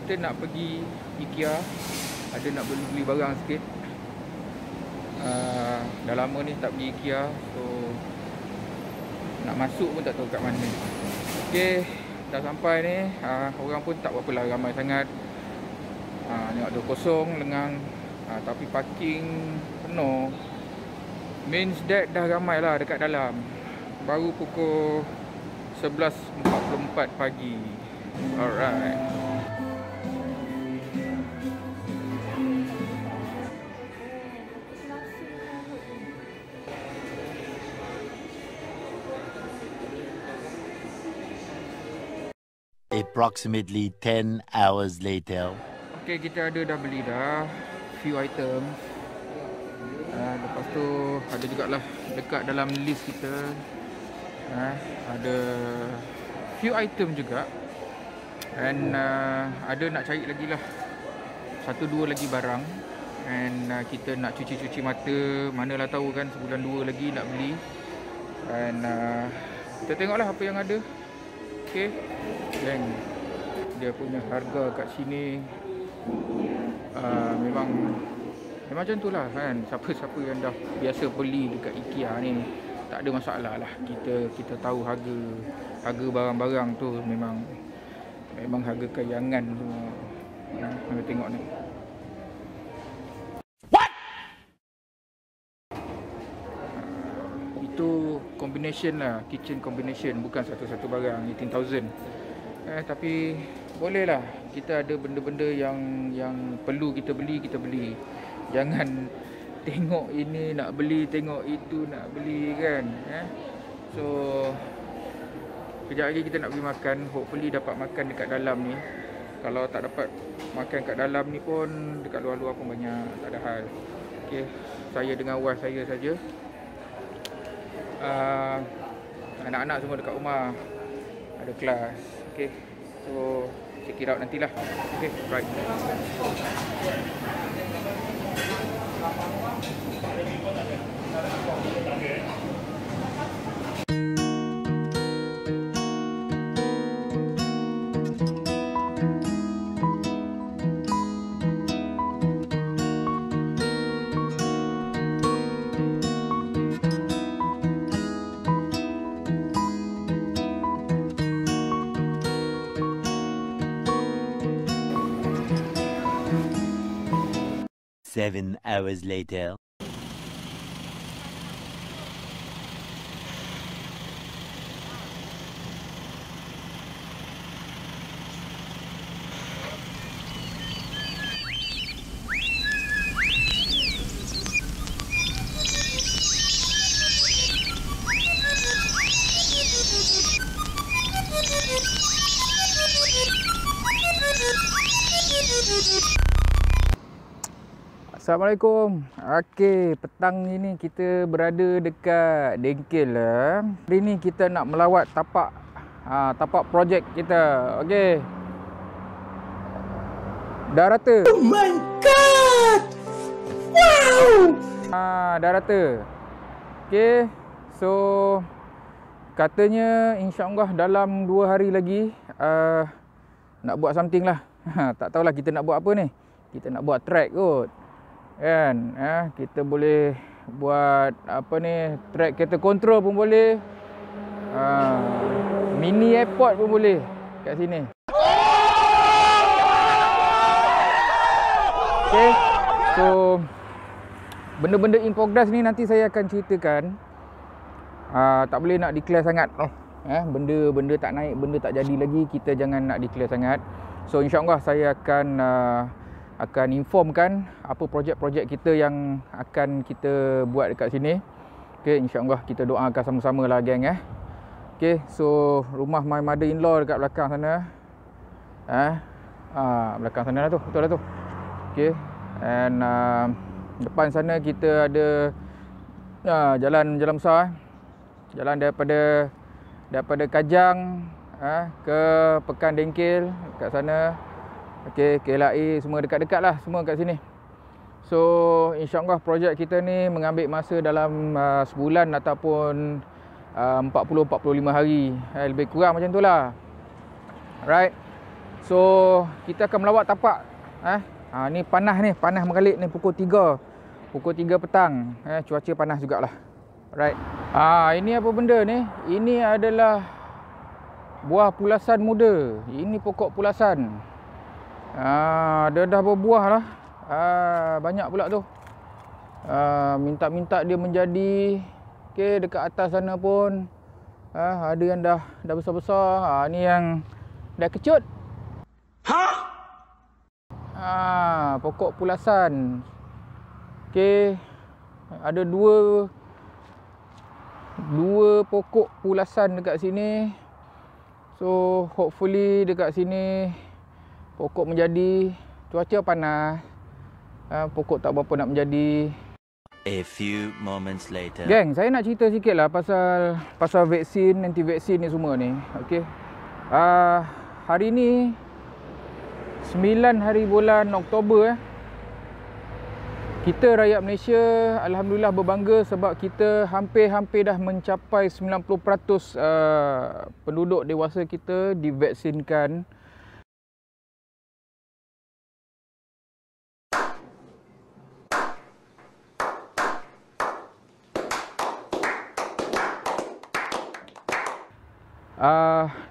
kita nak pergi IKEA. Ada nak beli barang sikit. Dah lama ni tak pergi IKEA. So nak masuk pun tak tahu kat mana. Okay, dah sampai ni. Orang pun tak berapa lah ramai sangat. Tengok tu kosong, lengang. Tapi parking penuh. Means that dah ramai lah dekat dalam. Baru pukul 11.44 pagi. Alright. Approximately 10 hours later. Okay, kita dah beli dah few items. Lepas tu ada jugalah dekat dalam list kita. Ada few item juga. And ada nak cari lagi lah 1-2 lagi barang. And kita nak cuci-cuci mata. Manalah tahu kan, sebulan 2 lagi nak beli. And kita tengoklah apa yang ada. Okay. Dan dia punya harga kat sini memang macam tu lah kan. Siapa-siapa yang dah biasa beli dekat IKEA ni, tak ada masalah lah. Kita tahu harga barang-barang tu memang harga kayangan semua. Kita tengok ni. What? Itu combination lah, kitchen combination, bukan satu-satu barang 18,000. Tapi boleh lah. Kita ada benda-benda yang perlu kita beli. Jangan tengok ini nak beli, tengok itu nak beli kan. So kejap lagi kita nak pergi makan. Hopefully dapat makan dekat dalam ni. Kalau tak dapat makan kat dalam ni pun, dekat luar-luar pun banyak, tak ada hal. Okay, saya dengan wife saya saja. Anak-anak semua dekat rumah, ada kelas. Okay, so check it out nantilah. Okay, right. 7 hours later. Assalamualaikum. Okey, petang ni kita berada dekat Dengkel lah. Hari ni kita nak melawat tapak projek kita. Okey. Dah rata. Oh my god. Wow. Dah rata. Okey. So katanya insya-Allah dalam 2 hari lagi nak buat something lah. Tak tahulah kita nak buat apa ni. Kita nak buat track kot. Kan, kita boleh buat apa ni, track kereta kontrol pun boleh, mini airport pun boleh kat sini. Okay, so benda-benda in progress ni nanti saya akan ceritakan. Tak boleh nak declare sangat. Benda tak naik, benda tak jadi lagi, kita jangan nak declare sangat. So insya-Allah saya akan informkan apa projek-projek kita yang akan kita buat dekat sini. Okay, insya-Allah kita doakan sama-sama lah geng. Okay, so rumah my mother-in-law dekat belakang sana. Belakang sana lah tu, betul lah tu. Okay, and depan sana kita ada jalan besar. Jalan daripada Kajang ke Pekan Dengkel kat sana. Okey, KLIA semua dekat-dekat lah, semua kat sini. So insya-Allah projek kita ni mengambil masa dalam sebulan ataupun 40-45 hari, lebih kurang macam tu lah. Alright. So kita akan melawat tapak. Ni panas menggalik ni pukul 3. Pukul 3 petang. Cuaca panas jugalah. Alright. Ini apa benda ni? Ini adalah buah pulasan muda. Ini pokok pulasan. Dia dah berbuah lah. Banyak pula tu. Minta-minta dia menjadi. Okey, dekat atas sana pun ada yang dah besar-besar. Ni yang dah kecut. Pokok pulasan. Okey. Ada dua pokok pulasan dekat sini. So hopefully dekat sini pokok menjadi. Cuaca panas. Pokok tak berapa nak menjadi. A few moments later. Geng, saya nak cerita sikit lah pasal vaksin, anti vaksin ni semua ni. Okey. Hari ni 9 hari bulan Oktober. Kita rakyat Malaysia alhamdulillah berbangga sebab kita hampir-hampir dah mencapai 90% penduduk dewasa kita divaksinkan.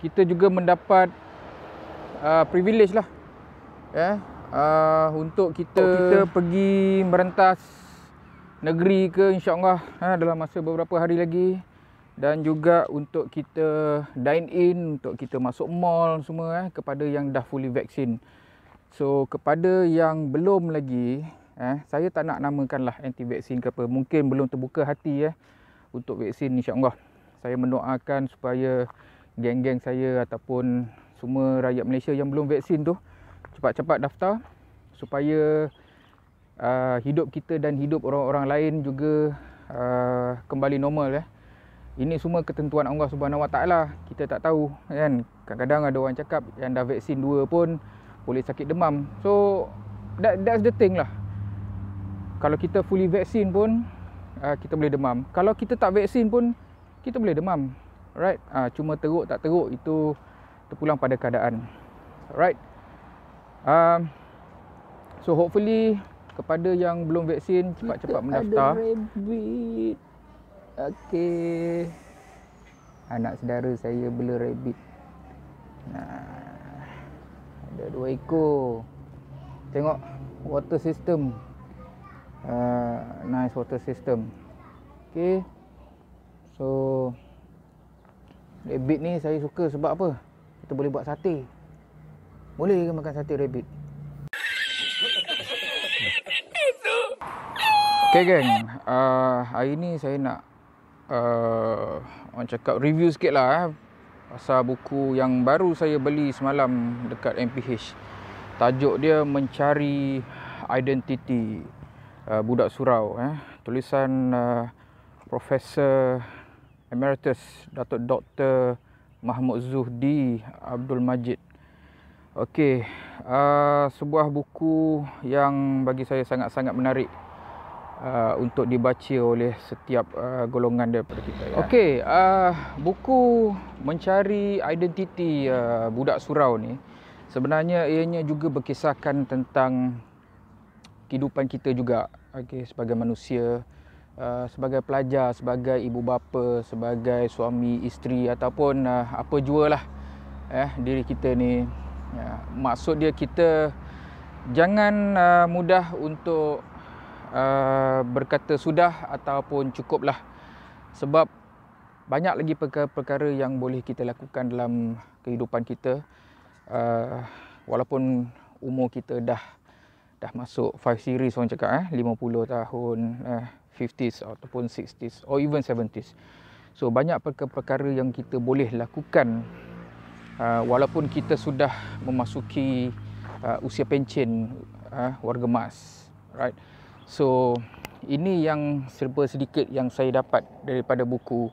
Kita juga mendapat privilege lah untuk kita pergi merentas negeri ke insya-Allah dalam masa beberapa hari lagi, dan juga untuk kita dine in, untuk kita masuk mall semua kepada yang dah fully vaksin. So kepada yang belum lagi, saya tak nak namakanlah anti vaksin ke apa, mungkin belum terbuka hati untuk vaksin insya-Allah. Saya mendoakan supaya geng-geng saya ataupun semua rakyat Malaysia yang belum vaksin tu cepat-cepat daftar supaya hidup kita dan hidup orang-orang lain juga kembali normal. Ini semua ketentuan Allah Subhanahu Wa Taala. Kita tak tahu kan. Kadang-kadang ada orang cakap yang dah vaksin 2 pun boleh sakit demam. So that's the thing lah. Kalau kita fully vaksin pun kita boleh demam. Kalau kita tak vaksin pun kita boleh demam. Alright. Cuma teruk tak teruk itu terpulang pada keadaan. Alright. So hopefully kepada yang belum vaksin cepat-cepat mendaftar. Ada rabbit. Okey. Anak saudara saya bela rabbit. Ada 2 ekor. Tengok water system. Nice water system. Okey. So rabbit ni saya suka sebab apa? Kita boleh buat sate. Boleh ke makan sate rabbit? Okay geng, hari ni saya nak orang cakap review sikit lah pasal buku yang baru saya beli semalam dekat MPH. Tajuk dia Mencari Identiti Budak Surau. Tulisan Profesor Emeritus Datuk Dr. Mahmud Zuhdi Abdul Majid. Okey, sebuah buku yang bagi saya sangat-sangat menarik untuk dibaca oleh setiap golongan daripada kita. Okey, buku Mencari Identiti Budak Surau ni sebenarnya ianya juga berkisahkan tentang kehidupan kita juga, okey, sebagai manusia, sebagai pelajar, sebagai ibu bapa, sebagai suami, isteri ataupun apa jua lah diri kita ni. Maksud dia kita jangan mudah untuk berkata sudah ataupun cukuplah, sebab banyak lagi perkara-perkara yang boleh kita lakukan dalam kehidupan kita walaupun umur kita dah masuk 5 series orang cakap 50 tahun, 50s ataupun 60s or even 70s. So banyak perkara-perkara yang kita boleh lakukan walaupun kita sudah memasuki usia pencen, warga emas, right? So ini yang serba sedikit yang saya dapat daripada buku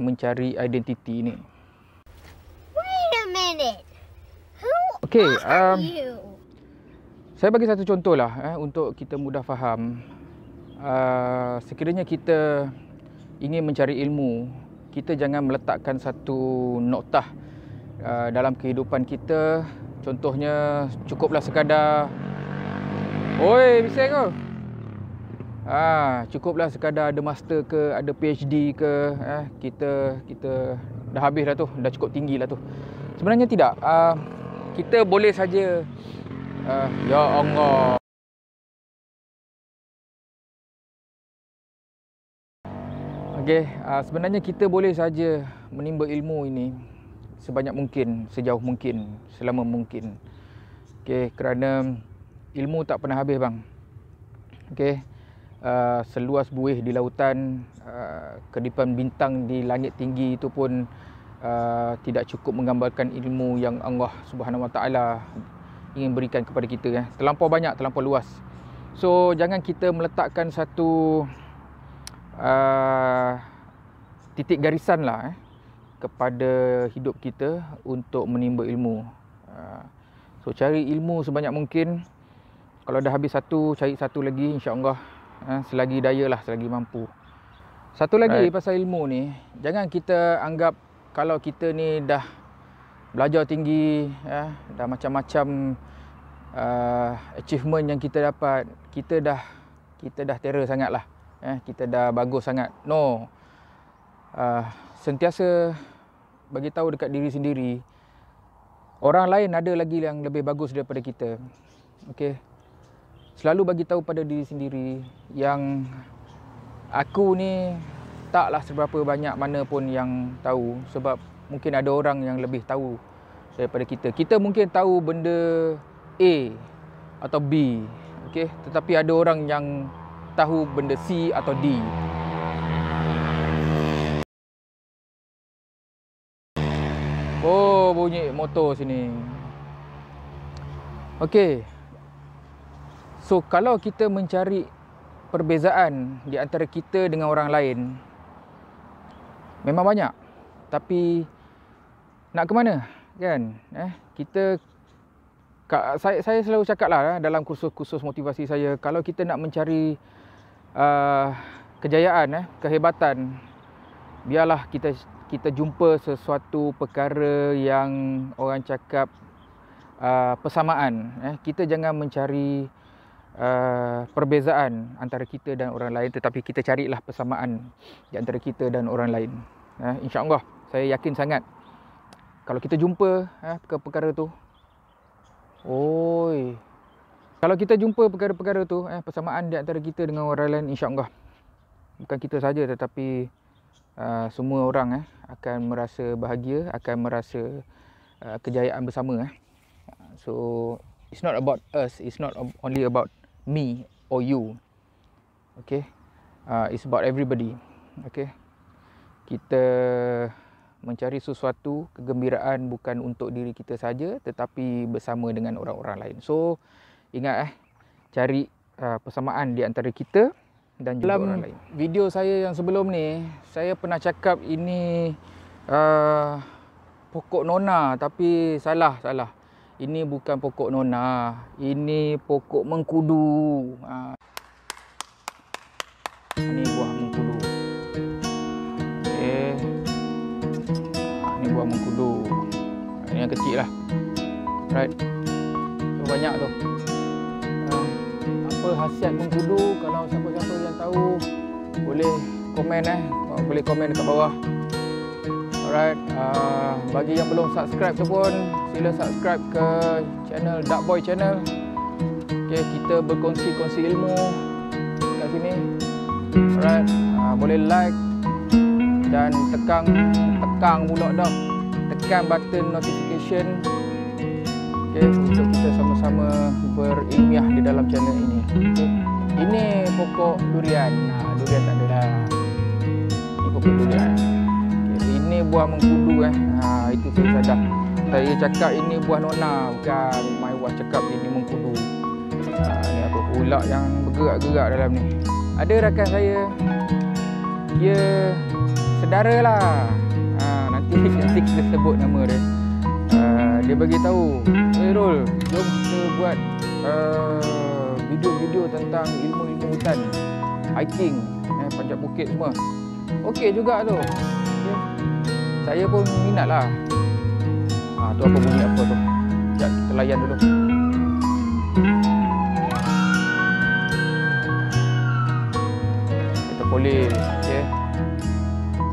Mencari Identiti ni. Wait a minute. Who Okay, are you? saya bagi satu contoh lah untuk kita mudah faham. Sekiranya kita ingin mencari ilmu, kita jangan meletakkan satu noktah dalam kehidupan kita Contohnya cukuplah sekadar, oi bising ke? Cukuplah sekadar ada master ke, ada PhD ke, kita dah habis dah tu, dah cukup tinggi lah tu. Sebenarnya tidak. Kita boleh saja ya Allah. Okey, sebenarnya kita boleh saja menimba ilmu ini sebanyak mungkin, sejauh mungkin, selama mungkin. Okey, kerana ilmu tak pernah habis bang. Okey. Seluas buih di lautan, kedipan bintang di langit tinggi itu pun tidak cukup menggambarkan ilmu yang Allah Subhanahu Wa Taala ingin berikan kepada kita. Terlampau banyak, terlampau luas. So jangan kita meletakkan satu titik garisan lah kepada hidup kita untuk menimba ilmu. So cari ilmu sebanyak mungkin. Kalau dah habis satu, cari satu lagi, insya-Allah. Selagi daya lah, selagi mampu. Satu lagi pasal ilmu ni, jangan kita anggap kalau kita ni dah belajar tinggi, dah macam-macam achievement yang kita dapat, kita dah terror sangat lah, kita dah bagus sangat. No. Sentiasa bagi tahu dekat diri sendiri, orang lain ada lagi yang lebih bagus daripada kita. Okey. Selalu bagi tahu pada diri sendiri yang aku ni taklah seberapa banyak mana pun yang tahu, sebab mungkin ada orang yang lebih tahu daripada kita. Kita mungkin tahu benda A atau B, okey, tetapi ada orang yang tahu benda C atau D. Oh, bunyi motor sini. Okey. So, kalau kita mencari perbezaan di antara kita dengan orang lain, memang banyak. Tapi nak ke mana? Kan? Saya selalu cakap lah dalam kursus-kursus motivasi saya, kalau kita nak mencari kejayaan, kehebatan, biarlah kita jumpa sesuatu perkara yang orang cakap persamaan. Kita jangan mencari perbezaan antara kita dan orang lain, tetapi kita carilah persamaan di antara kita dan orang lain. InsyaAllah, saya yakin sangat kalau kita jumpa perkara-perkara tu, kalau kita jumpa perkara-perkara tu, persamaan di antara kita dengan orang lain, insya-Allah bukan kita saja tetapi semua orang akan merasa bahagia, akan merasa kejayaan bersama. So it's not about us, it's not only about me or you. Okay, it's about everybody. Okay, kita mencari sesuatu kegembiraan bukan untuk diri kita saja, tetapi bersama dengan orang-orang lain. So ingat cari persamaan di antara kita dan juga orang lain. Video saya yang sebelum ni, saya pernah cakap ini pokok nona, tapi salah. Ini bukan pokok nona, ini pokok mengkudu. Ini buah mengkudu. Okey. Ini buah mengkudu. Ini yang kecil lah. Right. So, banyak tu. Apa khasiat mengkudu? Kalau siapa-siapa yang tahu, boleh komen boleh komen dekat bawah. Alright, bagi yang belum subscribe tu pun sila subscribe ke channel Duckboy Channel. Okay, kita berkongsi ilmu kat sini. Alright, boleh like dan tekan pula dah. Tekan button notification. Okay, untuk kita sama-sama berilmiah di dalam channel ini. Okay. Ini pokok durian. Durian tak ada dah. Ini pokok durian. Ini buah mengkudu itu saya sadar. Saya cakap ini buah nona, bukan my wife cakap ini mengkudu. Ni apa pula yang bergerak-gerak dalam ni? Ada rakan saya, dia sedara lah. Nanti kita sebut nama dia. Dia bagi tahu, Rol, jom kita buat video-video tentang ilmu-ilmu hutan, hiking, panjat bukit semua. Okey juga tu. Saya pun minat lah. Tu apa bunyi apa tu? Sekejap Sekejap kita layan dulu. Kita polis, okay.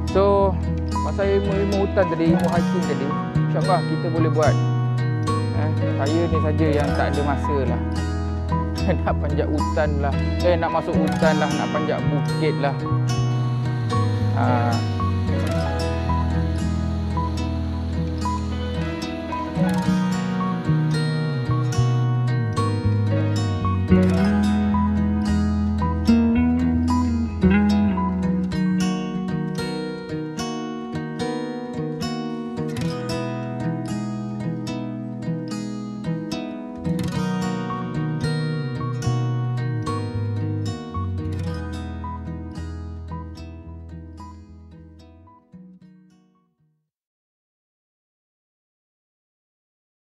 So pasal ilmu hutan tadi, ilmu hiking tadi, InsyaAllah kita boleh buat. Saya ni saja yang tak ada masa lah. Nak panjat hutan lah, nak masuk hutan lah, nak panjat bukit lah.